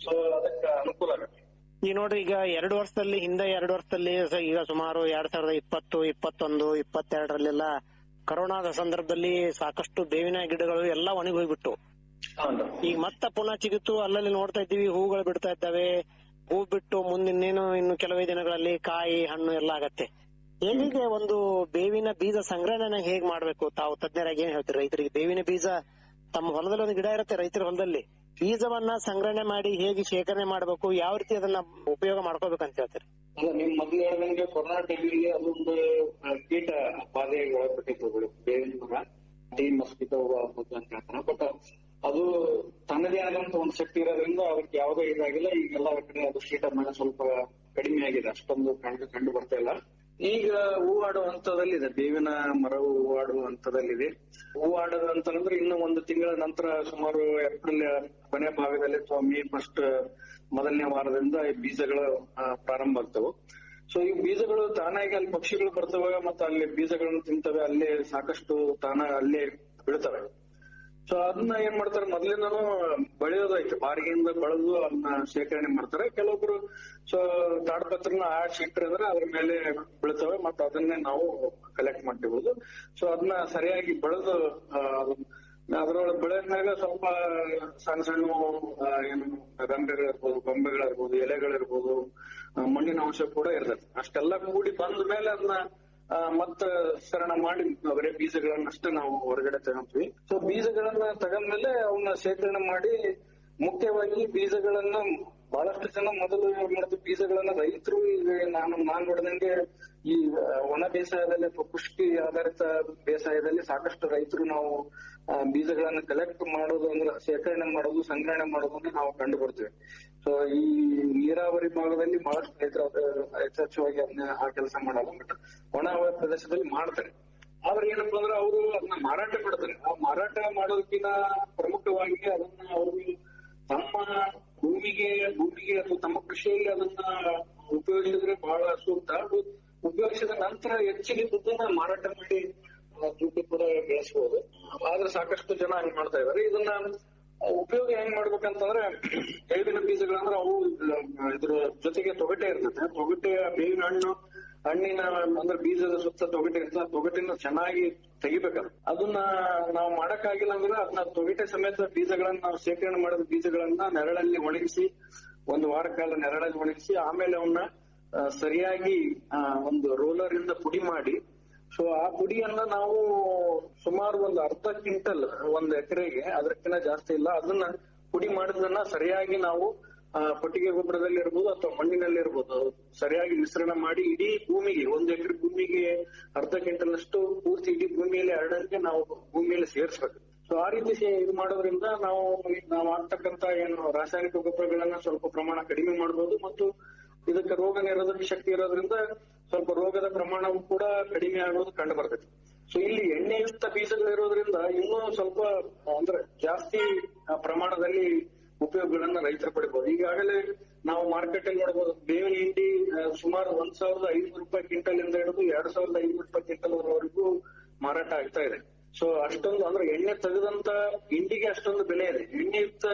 ಸೊ ಅದಕ್ಕೆ ಅನುಕೂಲ ಆಗುತ್ತೆ. ಈ ನೋಡ್ರಿ, ಈಗ 2 ವರ್ಷದಲ್ಲಿ ಈಗ ಸುಮಾರು 2020, 21, 22ರಲ್ಲೆಲ್ಲ ಕರೋನಾದ ಸಂದರ್ಭದಲ್ಲಿ ಸಾಕಷ್ಟು ಬೇವಿನ ಗಿಡಗಳು ಎಲ್ಲ ಒಣಗಿ ಹೋಗ್ಬಿಟ್ಟು ಈಗ ಮತ್ತೆ ಪುನಃ ಚಿಗುತ್ತು ಅಲ್ಲಲ್ಲಿ ನೋಡ್ತಾ ಇದ್ದೀವಿ, ಹೂಗಳು ಬಿಡ್ತಾ ಇದ್ದಾವೆ. ಹೂ ಬಿಟ್ಟು ಇನ್ನು ಕೆಲವೇ ದಿನಗಳಲ್ಲಿ ಕಾಯಿ ಹಣ್ಣು ಎಲ್ಲ ಆಗತ್ತೆ. ಹೇಗೆ ಒಂದು ಬೇವಿನ ಬೀಜ ಸಂಗ್ರಹಣೆ ಹೇಗ್ ಮಾಡ್ಬೇಕು? ತಾವು ತಜ್ಞರಾಗಿ ಏನ್ ಹೇಳ್ತೀರಿ ರೈತರಿಗೆ? ಬೇವಿನ ಬೀಜ ತಮ್ಮ ಹೊಲದಲ್ಲಿ ಒಂದು ಗಿಡ ಇರುತ್ತೆ, ರೈತರ ಹೊಲದಲ್ಲಿ ಬೀಜವನ್ನ ಸಂಗ್ರಹಣೆ ಮಾಡಿ ಹೇಗೆ ಶೇಖರಣೆ ಮಾಡ್ಬೇಕು, ಯಾವ ರೀತಿ ಅದನ್ನ ಉಪಯೋಗ ಮಾಡ್ಕೋಬೇಕಂತ ಹೇಳ್ತೀರಿ? ನಿಮ್ ಮೊದ್ಲು ಹೇಳಿದಂಗೆ ಕೊರೋನಾ ಟೈಮಿಗೆ ಅದೊಂದು ಕೀಟ ಬಾಧೆ ಒಳಪಟ್ಟಿತ್ತು ಬೇವಿನ ಮರ, ಟೀ ಮಸ್ಕಿಟೋ ಅಂತ ಹೇಳ್ತಾನೆ. ಬಟ್ ಅದು ತನ್ನದೇ ಆದಂತ ಒಂದು ಶಕ್ತಿ ಇರೋದ್ರಿಂದ ಅದಕ್ಕೆ ಯಾವುದೇ ಇದಾಗಿಲ್ಲ. ಈಗೆಲ್ಲ ಕಡೆ ಅದು ಕೀಟ ಸ್ವಲ್ಪ ಕಡಿಮೆ ಆಗಿದೆ, ಅಷ್ಟೊಂದು ಕಂಡು ಬರ್ತಾ ಇಲ್ಲ. ಈಗ ಹೂವಾಡುವ ಹಂತದಲ್ಲಿದೆ, ಬೇವಿನ ಮರವು ಹೂವಾಡುವ ಹಂತದಲ್ಲಿದೆ. ಹೂವಾಡದ ಅಂತಂದ್ರೆ ಇನ್ನು 1 ತಿಂಗಳ ನಂತರ ಸುಮಾರು ಏಪ್ರಿಲ್ ಕೊನೆ ಭಾಗದಲ್ಲಿ ಅಥವಾ ಮೇ ಫಸ್ಟ್ ಮೊದಲನೇ ವಾರದಿಂದ ಈ ಬೀಜಗಳು ಪ್ರಾರಂಭ ಆಗ್ತವೆ. ಸೊ ಈ ಬೀಜಗಳು ತಾನಾಗಿ ಅಲ್ಲಿ ಪಕ್ಷಿಗಳು ಬರ್ತವೆ ಮತ್ತೆ ಅಲ್ಲಿ ಬೀಜಗಳನ್ನು ತಿಂತವೆ, ಅಲ್ಲೇ ಸಾಕಷ್ಟು ಅಲ್ಲೇ ಬೀಳ್ತವೆ. ಸೊ ಅದನ್ನ ಏನ್ ಮಾಡ್ತಾರೆ, ಮೊದ್ಲಿಂದನೂ ಬೆಳೆಯೋದೈತೆ, ಬಾರಿಗೆಯಿಂದ ಬೆಳೆದು ಅದನ್ನ ಶೇಖರಣೆ ಮಾಡ್ತಾರೆ. ಕೆಲವೊಬ್ರು ಸೊ ತಾಡ್ಪತ್ರನ ಇಟ್ರೆ ಅಂದ್ರೆ ಅದ್ರ ಮೇಲೆ ಬೀಳ್ತವೆ, ಮತ್ತೆ ಅದನ್ನೇ ನಾವು ಕಲೆಕ್ಟ್ ಮಾಡ್ತಿರ್ಬೋದು. ಸೊ ಅದನ್ನ ಸರಿಯಾಗಿ ಬೆಳೆದು ಅದ್ರೊಳಗೆ ಬೆಳೆದ್ಮೇಲೆ ಸ್ವಲ್ಪ ಸಣ್ಣ ಏನು ರಂಬೆಗಳಿರ್ಬೋದು, ಗೊಂಬೆಗಳಿರ್ಬೋದು, ಎಲೆಗಳಿರ್ಬೋದು, ಮಣ್ಣಿನ ಅಂಶ ಕೂಡ ಇರ್ತದೆ. ಅಷ್ಟೆಲ್ಲ ಕೂಡಿ ಬಂದ ಮೇಲೆ ಅದನ್ನ ಮತ್ತ ಶರಣ ಮಾಡಿ ಬರೀ ಬೀಜಗಳನ್ನಷ್ಟೇ ನಾವು ಹೊರಗಡೆ ತಗೊಂತೀವಿ. ಸೊ ಬೀಜಗಳನ್ನ ತಗೊಂಡ್ಮೇಲೆ ಅವನ್ನ ಶೇಖರಣೆ ಮಾಡಿ, ಮುಖ್ಯವಾಗಿ ಬೀಜಗಳನ್ನ ಬಹಳಷ್ಟು ಜನ ಮೊದಲು ಮಾಡ್ತೀವಿ ಬೀಜಗಳನ್ನ ರೈತರು ಈಗ ನಾನ್ ನೋಡಿದಂಗೆ ಈ ಒಣ ಬೇಸಾಯದಲ್ಲಿ ಅಥವಾ ಪುಷ್ಟಿ ಆಧಾರಿತ ಬೇಸಾಯದಲ್ಲಿ ಸಾಕಷ್ಟು ರೈತರು ನಾವು ಬೀಜಗಳನ್ನ ಕಲೆಕ್ಟ್ ಮಾಡೋದು ಅಂದ್ರೆ ಶೇಖರಣೆ ಮಾಡೋದು, ಸಂಗ್ರಹಣೆ ಮಾಡೋದು ನಾವು ಕಂಡು ಬರ್ತೀವಿ. ಸೊ ಈ ನೀರಾವರಿ ಭಾಗದಲ್ಲಿ ಬಹಳಷ್ಟು ರೈತರು ಯಥೇಚ್ಛವಾಗಿ ಅದನ್ನ ಆ ಕೆಲಸ ಮಾಡಲ್ಲ, ಬಟ್ ಒಣ ಪ್ರದೇಶದಲ್ಲಿ ಮಾಡ್ತಾರೆ. ಆದ್ರೆ ಏನಪ್ಪಾ ಅಂದ್ರೆ ಅವರು ಅದನ್ನ ಮಾರಾಟ ಮಾಡ್ತಾರೆ. ಆ ಮಾರಾಟ ಮಾಡೋದಕ್ಕಿಂತ ಪ್ರಮುಖವಾಗಿ ಅದನ್ನ ಅವರು ತಮ್ಮ ಭೂಮಿಗೆ ಅಥವಾ ತಮ್ಮ ಕೃಷಿಯಲ್ಲಿ ಅದನ್ನ ಉಪಯೋಗಿಸಿದ್ರೆ ಬಹಳ ಸೂಕ್ತ. ಅದು ಉಪಯೋಗಿಸಿದ ನಂತರ ಹೆಚ್ಚಿಗೆ ದುಡ್ಡನ್ನ ಮಾರಾಟ ಮಾಡಿ ದುಡ್ಡು ಕೂಡ ಬೆಳೆಸಬಹುದು. ಆದ್ರೆ ಸಾಕಷ್ಟು ಜನ ಹಂಗ್ ಮಾಡ್ತಾ ಇದಾರೆ. ಇದನ್ನ ಉಪಯೋಗ ಹೆಂಗ್ ಮಾಡ್ಬೇಕಂತಂದ್ರೆ, ಬೇವಿನ ಬೀಜಗಳಂದ್ರೆ ಅವು ಇದ್ರ ಜೊತೆಗೆ ತೊಗಟೆ ಇರ್ತದೆ. ತೊಗಟೆಯ ಬೇವಿನ ಹಣ್ಣಿನ ಅಂದ್ರೆ ಬೀಜದ ಸುತ್ತ ತೊಗಟೆ ಇರ್ತದೆ. ತೊಗಟಿನ ಚೆನ್ನಾಗಿ ತೆಗಿಬೇಕಲ್ಲ. ಅದನ್ನ ನಾವು ಮಾಡಕ್ಕಾಗಿಲ್ಲ ಅಂದ್ರೆ ಅದನ್ನ ತೊಗಟೆ ಸಮೇತ ಬೀಜಗಳನ್ನ ನಾವು ಶೇಖರಣೆ ಮಾಡಿದ ಬೀಜಗಳನ್ನ ನೆರಳಲ್ಲಿ ಒಣಗಿಸಿ, ಒಂದು ವಾರ ಕಾಲ ನೆರಳಲ್ಲಿ ಒಣಗಿಸಿ, ಆಮೇಲೆ ಅವನ್ನ ಸರಿಯಾಗಿ ಒಂದು ರೋಲರ್ ಇಂದ ಪುಡಿ ಮಾಡಿ, ಸೊ ಆ ಪುಡಿಯನ್ನ ನಾವು ಸುಮಾರು ಒಂದು ಅರ್ಧ ಕ್ವಿಂಟಲ್ ಒಂದ್ ಎಕರೆಗೆ, ಅದಕ್ಕಿಂತ ಜಾಸ್ತಿ ಇಲ್ಲ, ಅದನ್ನ ಪುಡಿ ಮಾಡಿದ್ದನ್ನ ಸರಿಯಾಗಿ ನಾವು ಕೊಟ್ಟಿಗೆ ಗೊಬ್ಬರದಲ್ಲಿ ಇರ್ಬೋದು ಅಥವಾ ಮಣ್ಣಿನಲ್ಲಿ ಇರ್ಬೋದು ಸರಿಯಾಗಿ ಮಿಶ್ರಣ ಮಾಡಿ ಇಡೀ ಭೂಮಿಗೆ, 1 ಎಕರೆ ಭೂಮಿಗೆ ಅರ್ಧ ಕ್ವಿಂಟಲ್ ಅಷ್ಟು ಪೂರ್ತಿ ಇಡೀ ಭೂಮಿಯಲ್ಲಿ ಹರಡಂಗೆ ನಾವು ಭೂಮಿಯಲ್ಲಿ ಸೇರಿಸ್ಬೇಕು. ಸೊ ಆ ರೀತಿ ಇದು ಮಾಡೋದ್ರಿಂದ ನಾವು ಆಗ್ತಕ್ಕಂತ ಏನು ರಾಸಾಯನಿಕ ಗೊಬ್ಬರಗಳನ್ನ ಸ್ವಲ್ಪ ಪ್ರಮಾಣ ಕಡಿಮೆ ಮಾಡಬಹುದು, ಮತ್ತು ಇದಕ್ಕೆ ರೋಗ ನಿರೋಧಕ ಶಕ್ತಿ ಇರೋದ್ರಿಂದ ಸ್ವಲ್ಪ ರೋಗದ ಪ್ರಮಾಣವು ಕೂಡ ಕಡಿಮೆ ಆಗೋದು ಕಂಡು ಬರ್ತೈತಿ. ಸೊ ಇಲ್ಲಿ ಎಣ್ಣೆಯುಕ್ತ ಬೀಜಗಳು ಇರೋದ್ರಿಂದ ಇನ್ನೂ ಸ್ವಲ್ಪ ಅಂದ್ರೆ ಜಾಸ್ತಿ ಪ್ರಮಾಣದಲ್ಲಿ ಉಪಯೋಗಗಳನ್ನ ರೈತರು ಪಡಿಬಹುದು. ಈಗಾಗಲೇ ನಾವು ಮಾರ್ಕೆಟ್ ಅಲ್ಲಿ ನೋಡಬಹುದು, ಬೇವಿನ ಹಿಂಡಿ ಸುಮಾರು 1,500 ರೂಪಾಯಿ ಕ್ವಿಂಟಲ್ ಇಂದ ಹಿಡಿದು 2,500 ರೂಪಾಯಿ ಕ್ವಿಂಟಲ್ ವರೆಗೂ ಮಾರಾಟ ಆಗ್ತಾ ಇದೆ. ಸೊ ಅಷ್ಟೊಂದು ಅಂದ್ರೆ ಎಣ್ಣೆ ತೆಗೆದಂತ ಹಿಂಡಿಗೆ ಅಷ್ಟೊಂದು ಬೆಲೆ ಇದೆ. ಎಣ್ಣೆಯುಕ್ತ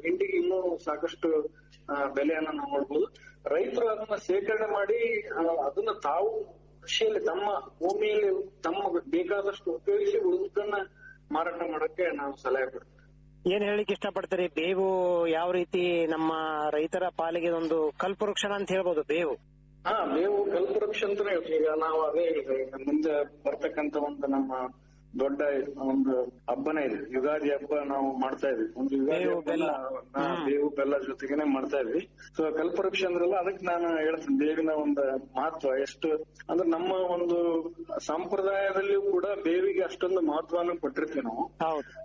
ಹಿಂಡಿಗೆ ಇನ್ನೂ ಸಾಕಷ್ಟು ಬೆಲೆಯನ್ನ ನಾವು ನೋಡ್ಬೋದು. ರೈತರು ಅದನ್ನ ಶೇಖರಣೆ ಮಾಡಿ ಅದನ್ನ ತಾವು ಕೃಷಿಯಲ್ಲಿ ತಮ್ಮ ಭೂಮಿಯಲ್ಲಿ ತಮ್ಮ ಬೇಕಾದಷ್ಟು ಉಪಯೋಗಿಸಿ ಉಳಿದನ್ನ ಮಾರಾಟ ಮಾಡಕ್ಕೆ ನಾವು ಸಲಹೆ ಕೊಡ್ತೀವಿ. ಏನ್ ಹೇಳಿಕ್ ಇಷ್ಟಪಡ್ತೀರಿ? ಬೇವು ಯಾವ ರೀತಿ ನಮ್ಮ ರೈತರ ಪಾಲಿಗೆ ಒಂದು ಕಲ್ಪವೃಕ್ಷ ಅಂತ ಹೇಳ್ಬೋದು ಬೇವು. ಬೇವು ಕಲ್ಪವೃಕ್ಷ ಅಂತಾನೆ ಹೇಳ್ತೀವಿ. ಈಗ ನಾವು ಅದೇ ಮುಂದೆ ಬರ್ತಕ್ಕಂತ ಒಂದು ನಮ್ಮ ದೊಡ್ಡ ಒಂದು ಹಬ್ಬನೇ ಇದೆ, ಯುಗಾದಿ ಹಬ್ಬ ನಾವು ಮಾಡ್ತಾ ಇದ್ವಿ. ಒಂದು ಯುಗಾದಿ ಬೇವು ಬೆಲ್ಲ ಜೊತೆಗೇನೆ ಮಾಡ್ತಾ ಇದ್ವಿ. ಸೊ ಕಲ್ಪವೃಕ್ಷ ಅಂದ್ರಲ್ಲ, ಅದಕ್ಕೆ ನಾನು ಹೇಳ್ತೀನಿ ಬೇವಿನ ಒಂದು ಮಹತ್ವ ಎಷ್ಟು ಅಂದ್ರೆ, ನಮ್ಮ ಒಂದು ಸಂಪ್ರದಾಯದಲ್ಲಿಯೂ ಕೂಡ ಬೇವಿಗೆ ಅಷ್ಟೊಂದು ಮಹತ್ವವನ್ನು ಕೊಟ್ಟಿರ್ತೀವಿ ನಾವು.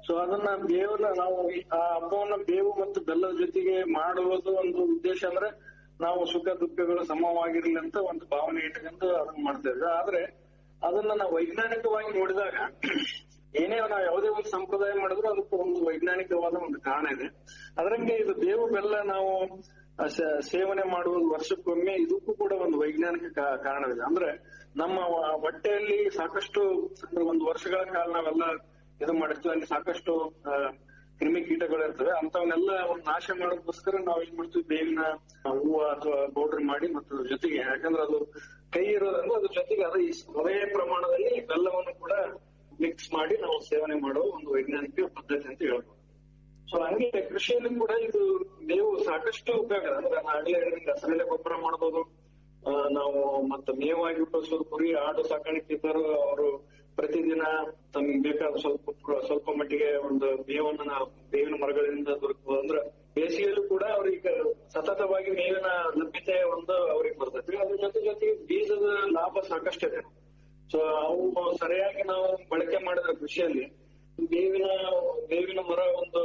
ಸೊ ಅದನ್ನ ಬೇವನ್ನ ನಾವು ಆ ಹಬ್ಬವನ್ನ ಬೇವು ಮತ್ತು ಬೆಲ್ಲದ ಜೊತೆಗೆ ಮಾಡುವುದು ಒಂದು ಉದ್ದೇಶ ಅಂದ್ರೆ, ನಾವು ಸುಖ ದುಃಖಗಳು ಸಮವಾಗಿರ್ಲಿ ಅಂತ ಒಂದು ಭಾವನೆ ಇಟ್ಕೊಂಡು ಅದನ್ನ ಮಾಡ್ತಾ ಇದ್ವಿ. ಆದ್ರೆ ಅದನ್ನ ನಾವು ವೈಜ್ಞಾನಿಕವಾಗಿ ನೋಡಿದಾಗ, ಏನೇ ನಾವು ಯಾವುದೇ ಒಂದು ಸಂಪ್ರದಾಯ ಮಾಡಿದ್ರು ಅದಕ್ಕೂ ಒಂದು ವೈಜ್ಞಾನಿಕವಾದ ಒಂದು ಕಾರಣ ಇದೆ. ಅದರಂಗೆ ಇದು ಬೇವು ಬೆಲ್ಲ ನಾವು ಸೇವನೆ ಮಾಡುವುದು ವರ್ಷಕ್ಕೊಮ್ಮೆ, ಇದಕ್ಕೂ ಕೂಡ ಒಂದು ವೈಜ್ಞಾನಿಕ ಕಾರಣವಿದೆ. ಅಂದ್ರೆ ನಮ್ಮ ಹೊಟ್ಟೆಯಲ್ಲಿ ಸಾಕಷ್ಟು ಒಂದು ವರ್ಷಗಳ ಕಾಲ ನಾವೆಲ್ಲ ಇದು ಮಾಡಿರ್ತೀವಿ, ಅಲ್ಲಿ ಸಾಕಷ್ಟು ಕ್ರಿಮಿ ಕೀಟಗಳು ಇರ್ತವೆ. ಅಂತವನ್ನೆಲ್ಲ ಒಂದು ನಾಶ ಮಾಡೋದಕ್ಕೋಸ್ಕರ ನಾವು ಏನ್ ಮಾಡ್ತೀವಿ, ಬೇವಿನ ಹೂವು ಅಥವಾ ಪೌಡರ್ ಮಾಡಿ ಮತ್ತು ಜೊತೆಗೆ, ಯಾಕಂದ್ರೆ ಅದು ಕೈ ಇರೋದ್ರಿಂದ ಅದ್ರ ಜೊತೆಗೆ ಅದೇ ಪ್ರಮಾಣದಲ್ಲಿ ಬೆಲ್ಲವನ್ನು ಕೂಡ ಮಿಕ್ಸ್ ಮಾಡಿ ನಾವು ಸೇವನೆ ಮಾಡೋ ಒಂದು ವೈಜ್ಞಾನಿಕ ಪದ್ಧತಿ ಅಂತ ಹೇಳ್ಬೋದು. ಸೊ ಹಂಗೆ ಕೃಷಿಯಲ್ಲಿ ಕೂಡ ಇದು ಬೇವು ಸಾಕಷ್ಟು ಉಪಯೋಗ. ಅಂದ್ರೆ ಆಗ್ಲೇ ಹಸಿರೆಲೆ ಗೊಬ್ಬರ ಮಾಡಬಹುದು ನಾವು, ಮತ್ತೆ ಮೇವಾಗಿ ಉಪಯೋಗಿಸೋದು. ಕುರಿ ಆಡು ಸಾಕಾಣಿಕೆ ಇದ್ದರು ಅವರು ಪ್ರತಿದಿನ ತಮ್ಗೆ ಬೇಕಾದ ಸ್ವಲ್ಪ ಮಟ್ಟಿಗೆ ಒಂದು ಮೇವನ್ನ ಬೇವಿನ ಮರಗಳಿಂದ ದೊರಕಬಹುದು. ಅಂದ್ರೆ ಬೇಸಿಗೆಯಲ್ಲೂ ಕೂಡ ಅವ್ರಿಗೆ ಸತತವಾಗಿ ಮೇವಿನ ಲಭ್ಯತೆ ಒಂದು ಅವ್ರಿಗೆ ಬರ್ತೈತಿ. ಅದ್ರ ಜೊತೆಗೆ ಬೀಜದ ಲಾಭ ಸಾಕಷ್ಟಿದೆ. ಸೊ ಅವು ಸರಿಯಾಗಿ ನಾವು ಬಳಕೆ ಮಾಡಿದ್ರೆ ಕೃಷಿಯಲ್ಲಿ ಬೇವಿನ ಮರ ಒಂದು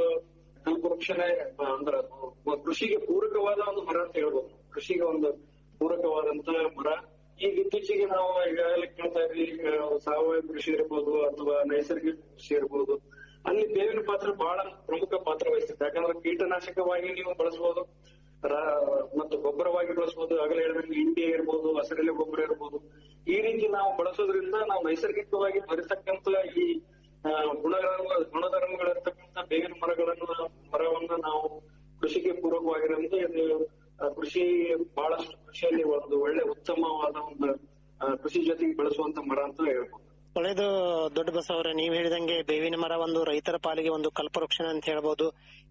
ಕಲ್ಪವೃಕ್ಷನೇ ಅಂದ್ರೆ ಕೃಷಿಗೆ ಪೂರಕವಾದ ಒಂದು ಮರ ಅಂತ ಹೇಳ್ಬೋದು. ಕೃಷಿಗೆ ಒಂದು ಪೂರಕವಾದಂತ ಮರ. ಈಗ ಇತ್ತೀಚೆಗೆ ನಾವು ಈಗಾಗಲೇ ಕೇಳ್ತಾ ಇದ್ವಿ, ಸಾವಯವ ಕೃಷಿ ಇರ್ಬೋದು ಅಥವಾ ನೈಸರ್ಗಿಕ ಕೃಷಿ ಇರ್ಬೋದು, ಅಲ್ಲಿ ಬೇವಿನ ಪಾತ್ರ ಬಹಳ ಪ್ರಮುಖ ಪಾತ್ರ ವಹಿಸುತ್ತೆ. ಯಾಕಂದ್ರೆ ಕೀಟನಾಶಕವಾಗಿ ನೀವು ಬಳಸಬಹುದು ಮತ್ತು ಗೊಬ್ಬರವಾಗಿ ಬಳಸಬಹುದು. ಆಗಲೇ ಹೇಳಿದ್ರೆ ಹಿಂಡಿ ಇರ್ಬೋದು, ಹಸಿರೆಲೆ ಗೊಬ್ಬರ ಇರ್ಬೋದು. ಈ ರೀತಿ ನಾವು ಬಳಸೋದ್ರಿಂದ ನಾವು ನೈಸರ್ಗಿಕವಾಗಿ ಬರತಕ್ಕಂತ ಈ ಗುಣಧರ್ಮಗಳಿರ್ತಕ್ಕಂಥ ಬೇವಿನ ಮರವನ್ನ ನಾವು ಕೃಷಿಗೆ ಪೂರಕವಾಗಿರೋದ್ರಿಂದ ಇದು ಕೃಷಿ ಬಹಳಷ್ಟು ಕೃಷಿಯಲ್ಲಿ ಒಂದು ಒಳ್ಳೆ ಉತ್ತಮವಾದ ಒಂದು ಕೃಷಿ ಜೊತೆಗೆ ಬೆಳೆಸುವಂತ ಮರ ಅಂತ ಹೇಳ್ಬೋದು. ಒಳ್ಳೇದು ದೊಡ್ಡ ಬಸವರ, ನೀವ್ ಹೇಳಿದಂಗೆ ಬೇವಿನ ಮರ ಒಂದು ರೈತರ ಪಾಲಿಗೆ ಒಂದು ಕಲ್ಪವೃಕ್ಷ ಅಂತ ಹೇಳ್ಬೋದು.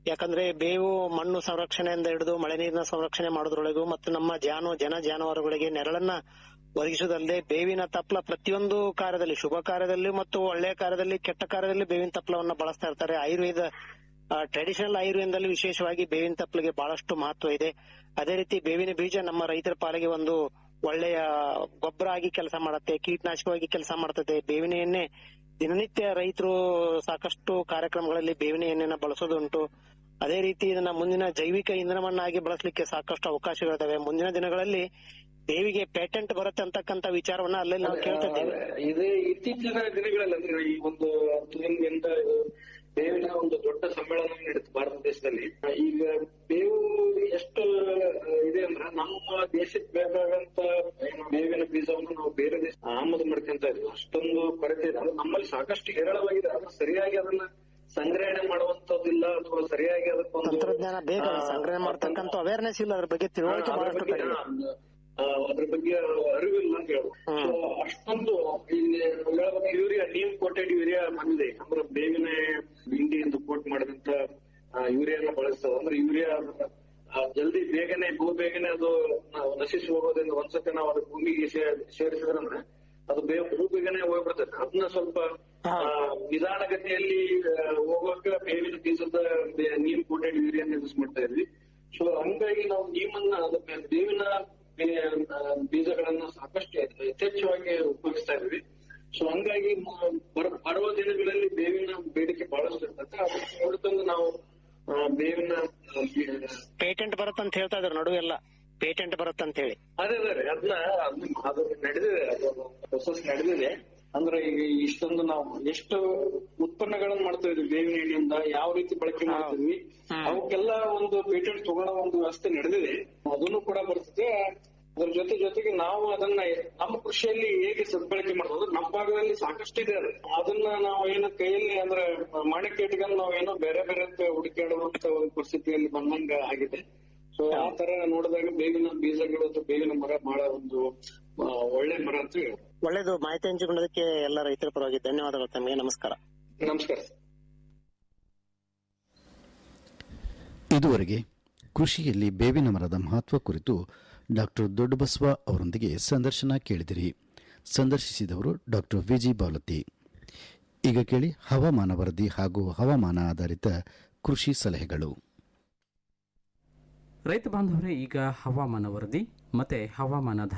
ಯಾಕಂದ್ರೆ ಬೇವು ಮಣ್ಣು ಸಂರಕ್ಷಣೆಯಿಂದ ಹಿಡಿದು ಮಳೆ ನೀರಿನ ಸಂರಕ್ಷಣೆ ಮಾಡೋದ್ರೊಳಗೂ ಮತ್ತು ನಮ್ಮ ಜಾನುವಾರುಗಳಿಗೆ ನೆರಳನ್ನ ಒದಗಿಸುವುದಲ್ಲದೆ ಬೇವಿನ ತಪ್ಪಲ ಪ್ರತಿಯೊಂದು ಕಾರ್ಯದಲ್ಲಿ, ಶುಭ ಕಾರ್ಯದಲ್ಲಿ ಮತ್ತು ಒಳ್ಳೆಯ ಕಾರ್ಯದಲ್ಲಿ, ಕೆಟ್ಟ ಕಾರ್ಯದಲ್ಲಿ ಬೇವಿನ ತಪ್ಪಲವನ್ನ ಬಳಸ್ತಾ ಇರ್ತಾರೆ. ಆಯುರ್ವೇದ ಟ್ರೆಡಿಷನಲ್ ಆಯುರ್ವೇದದಲ್ಲಿ ವಿಶೇಷವಾಗಿ ಬೇವಿನ ತಪ್ಪಲಿಗೆ ಬಹಳಷ್ಟು ಮಹತ್ವ ಇದೆ. ಅದೇ ರೀತಿ ಬೇವಿನ ಬೀಜ ನಮ್ಮ ರೈತರ ಪಾಲಿಗೆ ಒಂದು ಒಳ್ಳೆಯ ಗೊಬ್ಬರ ಆಗಿ ಕೆಲಸ ಮಾಡುತ್ತೆ, ಕೀಟನಾಶಕವಾಗಿ ಕೆಲಸ ಮಾಡ್ತದೆ. ಬೇವಿನ ಎಣ್ಣೆ ದಿನನಿತ್ಯ ರೈತರು ಸಾಕಷ್ಟು ಕಾರ್ಯಕ್ರಮಗಳಲ್ಲಿ ಬೇವಿನ ಎಣ್ಣೆನ ಬಳಸೋದುಂಟು. ಅದೇ ರೀತಿ ಇದನ್ನ ಮುಂದಿನ ಜೈವಿಕ ಇಂಧನವನ್ನಾಗಿ ಬಳಸಲಿಕ್ಕೆ ಸಾಕಷ್ಟು ಅವಕಾಶಗಳಿದಾವೆ. ಮುಂದಿನ ದಿನಗಳಲ್ಲಿ ಬೇವಿಗೆ ಪೇಟೆಂಟ್ ಬರುತ್ತೆ ಅಂತಕ್ಕಂತ ವಿಚಾರವನ್ನ ಅಲ್ಲಲ್ಲಿ ನಾವು ಕೇಳ್ತಾ ಇದ್ದೇವೆ. ಇದೇ ಇತ್ತೀಚಿನ ದಿನಗಳಲ್ಲಿ ಅಂದ್ರೆ ಈ ಒಂದು ತಿಂಗಳಿಂದ ಬೇವಿನ ಒಂದು ದೊಡ್ಡ ಸಮ್ಮೇಳನ ನಡೀತು ಭಾರತ ದೇಶದಲ್ಲಿ. ಈಗ ಬೇವು ಎಷ್ಟು ಇದೆ ಅಂದ್ರೆ ನಮ್ಮ ದೇಶಕ್ಕೆ ಬೇಕಾಗಂತ ಬೇವಿನ ಬೀಜವನ್ನು ನಾವು ಬೇರೆ ದೇಶ ಆಮದು ಮಾಡ್ಕೊಂತ ಇದ್ವಿ. ಅಷ್ಟೊಂದು ಕೊರತೆ ಇದೆ. ಅದು ನಮ್ಮಲ್ಲಿ ಸಾಕಷ್ಟು ಹೇರಳವಾಗಿದೆ. ಅದು ಸರಿಯಾಗಿ ಅದನ್ನ ಸಂಗ್ರಹಣೆ ಮಾಡುವಂತದ್ದಿಲ್ಲ ಅಥವಾ ಸರಿಯಾಗಿ ಅದಕ್ಕೊಂದು ತಂತ್ರಜ್ಞಾನ ಬೇಗ ಸಂಗ್ರಹಣೆ ಮಾಡ್ತಕ್ಕಂತ ಅವೇರ್ನೆಸ್ ಇಲ್ಲ, ಅದ್ರ ಬಗ್ಗೆ ತಿಳುವಳಿಕೆ ಬಹಳಷ್ಟು ಕಡಿಮೆ. ಅದ್ರ ಬಗ್ಗೆ ಅರಿವಿಲ್ಲ ಅಂತ ಹೇಳುದು. ಅಷ್ಟೊಂದು ಇಲ್ಲಿ ಯೂರಿಯಾ ನೀಮ್ ಕೋಟೆಡ್ ಯೂರಿಯಾ ಬಂದಿದೆ. ಅಂದ್ರೆ ಬೇವಿನ ಹಿಂಡಿಯಿಂದ ಕೋಟ್ ಮಾಡಿದಂತ ಯೂರಿಯಾನ ಬಳಸ್ತದೆ. ಅಂದ್ರೆ ಯೂರಿಯಾ ಜಲ್ದಿ ಬೇಗನೆ ಅದು ನಶಿಸಿ ಹೋಗೋದ್ರಿಂದ ಒಂದ್ಸತಿ ನಾವು ಅದು ಭೂಮಿಗೆ ಸೇರಿಸಿದ್ರಂದ್ರೆ ಅದು ಬೇಗನೆ ಹೋಗ್ಬಿಡ್ತದೆ. ಅದನ್ನ ಸ್ವಲ್ಪ ನಿಧಾನಗತಿಯಲ್ಲಿ ಹೋಗೋಕೆ ಬೇವಿನ ಬೀಜದ ನೀಮ್ ಕೋಟೆಡ್ ಯೂರಿಯಾನ ಯೂಸ್ ಮಾಡ್ತಾ ಇದ್ವಿ. ಸೊ ಹಂಗಾಗಿ ನಾವು ಬೇವಿನ ಬೀಜಗಳನ್ನ ಸಾಕಷ್ಟು ಯಥೇಚ್ಛವಾಗಿ ಉಪಯೋಗಿಸ್ತಾ ಇದ್ವಿ. ಸೊ ಹಂಗಾಗಿ ಬರುವ ದಿನಗಳಲ್ಲಿ ಬೇವಿನ ಬೇಡಿಕೆ ಬಹಳಷ್ಟು ಇರ್ತದೆ. ಅದಕ್ಕೆ ನೋಡ್ತಂದು ನಾವು ಬೇವಿನ ಪೇಟೆಂಟ್ ಬರುತ್ತಂತ ಹೇಳ್ತಾ ಇದ್ರು ನಡುವೆಲ್ಲ, ಪೇಟೆಂಟ್ ಬರುತ್ತಂತ ಹೇಳಿ. ಅದೇ ಅದನ್ನ ಅದು ನಡೆದಿದೆ, ಅದು ಪ್ರೊಸೆಸ್ ನಡೆದಿದೆ. ಅಂದ್ರೆ ಈಗ ಇಷ್ಟೊಂದು ನಾವು ಎಷ್ಟು ಉತ್ಪನ್ನಗಳನ್ನ ಮಾಡ್ತಾ ಇದ್ವಿ ಬೇವಿನ ಎಣ್ಣೆಯಿಂದ, ಯಾವ ರೀತಿ ಬಳಕೆ ಮಾಡ್ತಿದ್ವಿ, ಅವಕ್ಕೆಲ್ಲ ಒಂದು ಪೇಟೆಂಟ್ ತಗೊಳ್ಳೋ ಒಂದು ವ್ಯವಸ್ಥೆ ನಡೆದಿದೆ. ಅದನ್ನು ಕೂಡ ಬರ್ತದೆ. ಅದ್ರ ಜೊತೆಗೆ ನಾವು ಅದನ್ನ ನಮ್ಮ ಕೃಷಿಯಲ್ಲಿ ಹೇಗೆ ಸದ್ಬಳಕೆ ಮಾಡೋದು, ನಮ್ಮ ಭಾಗದಲ್ಲಿ ಸಾಕಷ್ಟು ಇದೆ. ಅದನ್ನ ನಾವು ಏನೋ ಕೈಯಲ್ಲಿ ಅಂದ್ರೆ ಮಾಣಿಕ್ಯ ಇಟ್ಕೊಂಡು ನಾವು ಏನೋ ಬೇರೆ ಹುಡುಕಾಡುವಂತ ಒಂದು ಪರಿಸ್ಥಿತಿಯಲ್ಲಿ ಬಂದಂಗ ಆಗಿದೆ. ಸೊ ಆ ತರ ನೋಡಿದಾಗ ಬೇವಿನ ಬೀಜಗಳು ಅಥವಾ ಬೇವಿನ ಮರ ಬಹಳ ಒಂದು ಒಳ್ಳೆ ಮರ ಅಂತ ಹೇಳಿ. ಒಳ್ಳೇದು. ಮಾಹಿತಿ ಹಂಚಿಕೊಳ್ಳೋದಕ್ಕೆ ಎಲ್ಲ ರೈತರ ಪರವಾಗಿ ಧನ್ಯವಾದಗಳು ತಮಗೆ. ನಮಸ್ಕಾರ. ನಮಸ್ಕಾರ. ಇದುವರೆಗೆ ಕೃಷಿಯಲ್ಲಿ ಬೇವಿನ ಮರದ ಮಹತ್ವ ಕುರಿತು ಡಾಕ್ಟರ್ ದೊಡ್ಡಬಸವ ಅವರೊಂದಿಗೆ ಸಂದರ್ಶನ ಕೇಳಿದಿರಿ. ಸಂದರ್ಶಿಸಿದವರು ಡಾಕ್ಟರ್ ವಿಜಿ ಬಾವಲತ್ತಿ. ಈಗ ಕೇಳಿ ಹವಾಮಾನ ವರದಿ ಹಾಗೂ ಹವಾಮಾನ ಆಧಾರಿತ ಕೃಷಿ ಸಲಹೆಗಳು. ರೈತ ಬಾಂಧವರೇ, ಈಗ ಹವಾಮಾನ ವರದಿ ಮತ್ತೆ ಹವಾಮಾನಾಧಾರಿತ